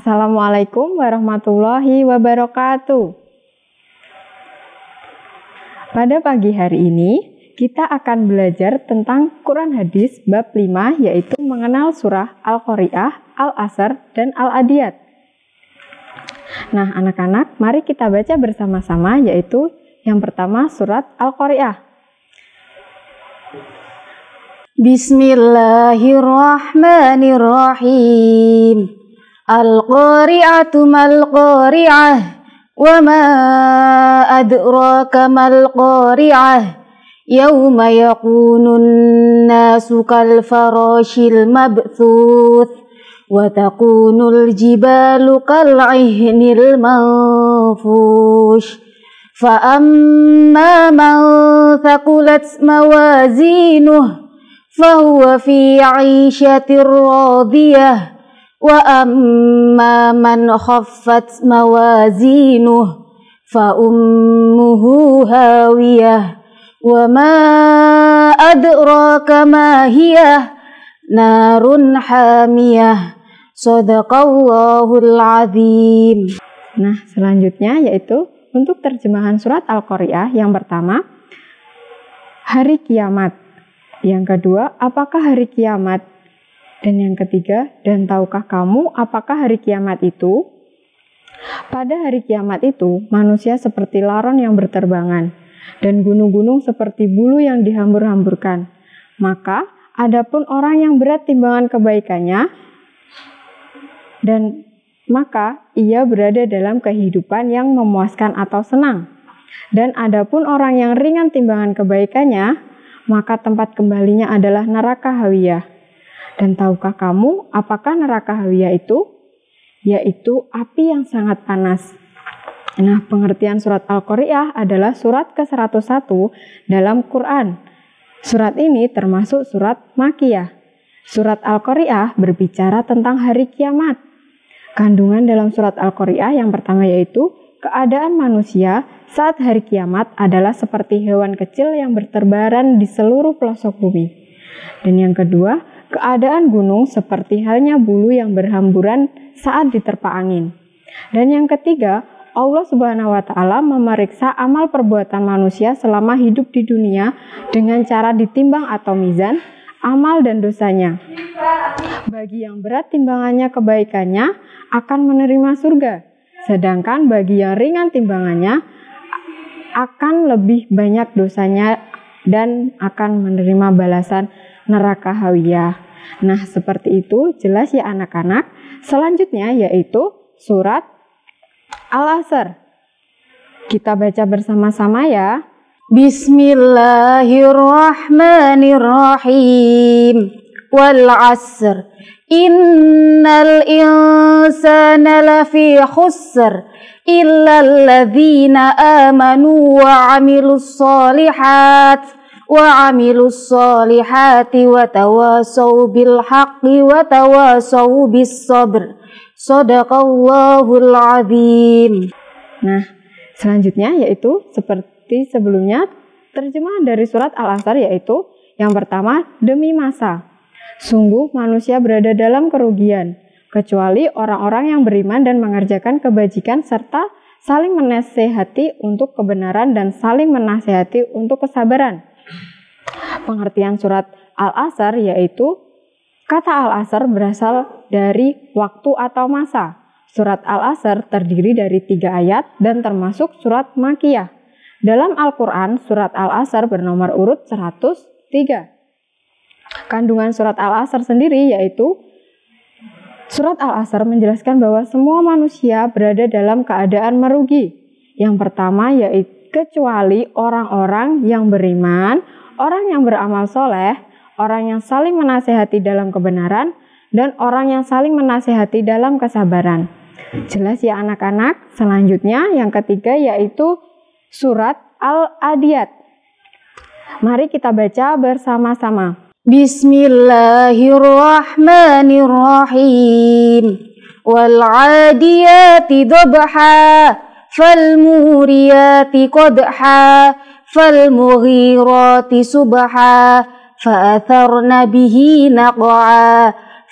Assalamualaikum warahmatullahi wabarakatuh. Pada pagi hari ini, kita akan belajar tentang Quran Hadis bab 5, yaitu mengenal surah Al-Qari'ah, Al-Asr, dan Al-Adiyat. Nah, anak-anak, mari kita baca bersama-sama, yaitu yang pertama surat Al-Qari'ah. Bismillahirrahmanirrahim. Al-Qari'atu mal-Qari'ah, wa ma adraka mal-Qari'ah, yawma yakunun nasu kal-farashil mabthuth, wa takunul jibalu kal-'ihnil manfush, fa amma man thaqulat mawazinuh, fahuwa fi 'ishatir radiyah, wa amma man khaffat mawazinuh, fa ummuhu hawiyah, wa ma adraka ma hiyah, narun hamiyah. Shadaqallahul azim. Nah, selanjutnya yaitu untuk terjemahan surat Al-Qari'ah. Yang pertama, hari kiamat. Yang kedua, apakah hari kiamat? Dan yang ketiga, dan tahukah kamu apakah hari kiamat itu? Pada hari kiamat itu, manusia seperti laron yang berterbangan, dan gunung-gunung seperti bulu yang dihambur-hamburkan. Maka, adapun orang yang berat timbangan kebaikannya, dan maka ia berada dalam kehidupan yang memuaskan atau senang. Dan adapun orang yang ringan timbangan kebaikannya, maka tempat kembalinya adalah neraka hawiyah. Dan tahukah kamu apakah neraka hawiyah itu? Yaitu api yang sangat panas. Nah, pengertian surat Al-Qari'ah adalah surat ke-101 dalam Quran. Surat ini termasuk surat Makkiyah. Surat Al-Qari'ah berbicara tentang hari kiamat. Kandungan dalam surat Al-Qari'ah yang pertama yaitu keadaan manusia saat hari kiamat adalah seperti hewan kecil yang berterbaran di seluruh pelosok bumi. Dan yang kedua, keadaan gunung seperti halnya bulu yang berhamburan saat diterpa angin. Dan yang ketiga, Allah Subhanahu wa Ta'ala memeriksa amal perbuatan manusia selama hidup di dunia dengan cara ditimbang atau mizan, amal dan dosanya. Bagi yang berat timbangannya kebaikannya akan menerima surga, sedangkan bagi yang ringan timbangannya akan lebih banyak dosanya dan akan menerima balasan neraka hawiyah. Nah, seperti itu, jelas ya anak-anak. Selanjutnya yaitu surat Al-Asr. Kita baca bersama-sama ya. Bismillahirrahmanirrahim. Wal 'asr. Innal insana lafi khusr illa alladhina amanu wa 'amilus shalihat wa 'amilus sholihati wa tawasaw bil haqqi wa tawasaw bis sabr. Shadaqallahul azim. Nah, selanjutnya yaitu seperti sebelumnya, terjemahan dari surat Al-Asr yaitu yang pertama, demi masa. Sungguh manusia berada dalam kerugian, kecuali orang-orang yang beriman dan mengerjakan kebajikan serta saling menasehati untuk kebenaran dan saling menasehati untuk kesabaran. Pengertian surat Al-Asr yaitu kata Al-Asr berasal dari waktu atau masa. Surat Al-Asr terdiri dari 3 ayat dan termasuk surat Makkiyah. Dalam Al-Quran, surat Al-Asr bernomor urut 103. Kandungan surat Al-Asr sendiri yaitu surat Al-Asr menjelaskan bahwa semua manusia berada dalam keadaan merugi. Yang pertama yaitu kecuali orang-orang yang beriman, orang yang beramal soleh, orang yang saling menasehati dalam kebenaran, dan orang yang saling menasehati dalam kesabaran. Jelas ya anak-anak. Selanjutnya yang ketiga yaitu surat Al-Adiyat. Mari kita baca bersama-sama. Bismillahirrahmanirrahim. Wal 'adiyati dhabha, fal muriyati qadha, fal mughirati subha, فأثرن به نقعا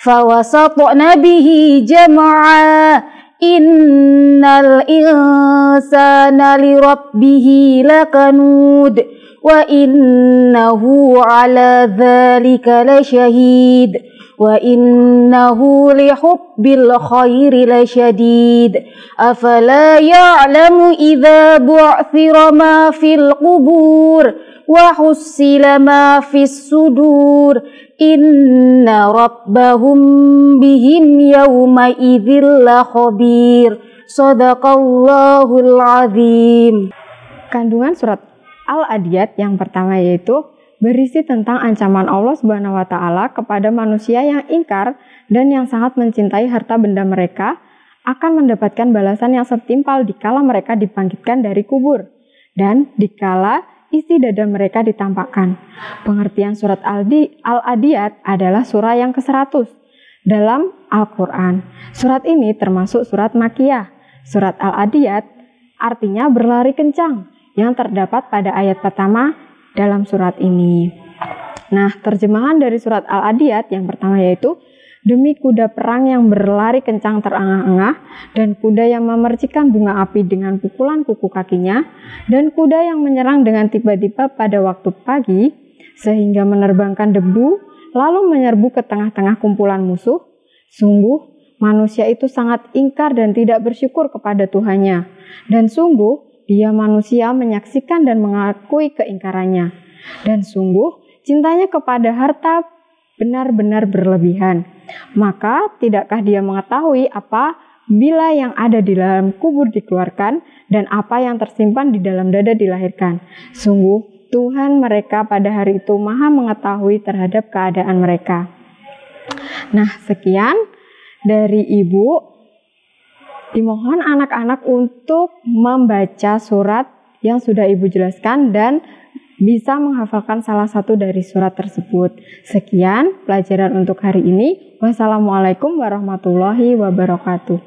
fawasatna bihi jam'a innal insana lirabbihi lakanud wa innahu ala dzalika lasyahid wa innahu lihubbil khairi lasyadid afala ya'lamu idza bu'thira ma fil qubur wa hussila ma fis sudur inna rabbahum bihim yawma idzil khabir. Shadaqallahul azim. Kandungan surat Al-Adiyat yang pertama yaitu berisi tentang ancaman Allah Subhanahu wa taala kepada manusia yang ingkar dan yang sangat mencintai harta benda mereka akan mendapatkan balasan yang setimpal dikala mereka dibangkitkan dari kubur dan dikala isi dada mereka ditampakkan. Pengertian surat Al-Adiyat adalah surah yang ke-100 dalam Al-Quran. Surat ini termasuk surat Makkiyah. Surat Al-Adiyat artinya berlari kencang yang terdapat pada ayat pertama dalam surat ini. Nah, terjemahan dari surat Al-Adiyat yang pertama yaitu demi kuda perang yang berlari kencang terengah-engah dan kuda yang memercikkan bunga api dengan pukulan kuku kakinya dan kuda yang menyerang dengan tiba-tiba pada waktu pagi sehingga menerbangkan debu lalu menyerbu ke tengah-tengah kumpulan musuh. Sungguh manusia itu sangat ingkar dan tidak bersyukur kepada Tuhannya, dan sungguh dia manusia menyaksikan dan mengakui keingkarannya, dan sungguh cintanya kepada harta benar-benar berlebihan. Maka tidakkah dia mengetahui apa bila yang ada di dalam kubur dikeluarkan dan apa yang tersimpan di dalam dada dilahirkan? Sungguh Tuhan mereka pada hari itu maha mengetahui terhadap keadaan mereka. Nah, sekian dari Ibu. Dimohon anak-anak untuk membaca surat yang sudah Ibu jelaskan dan bisa menghafalkan salah satu dari surat tersebut. Sekian pelajaran untuk hari ini. Wassalamualaikum warahmatullahi wabarakatuh.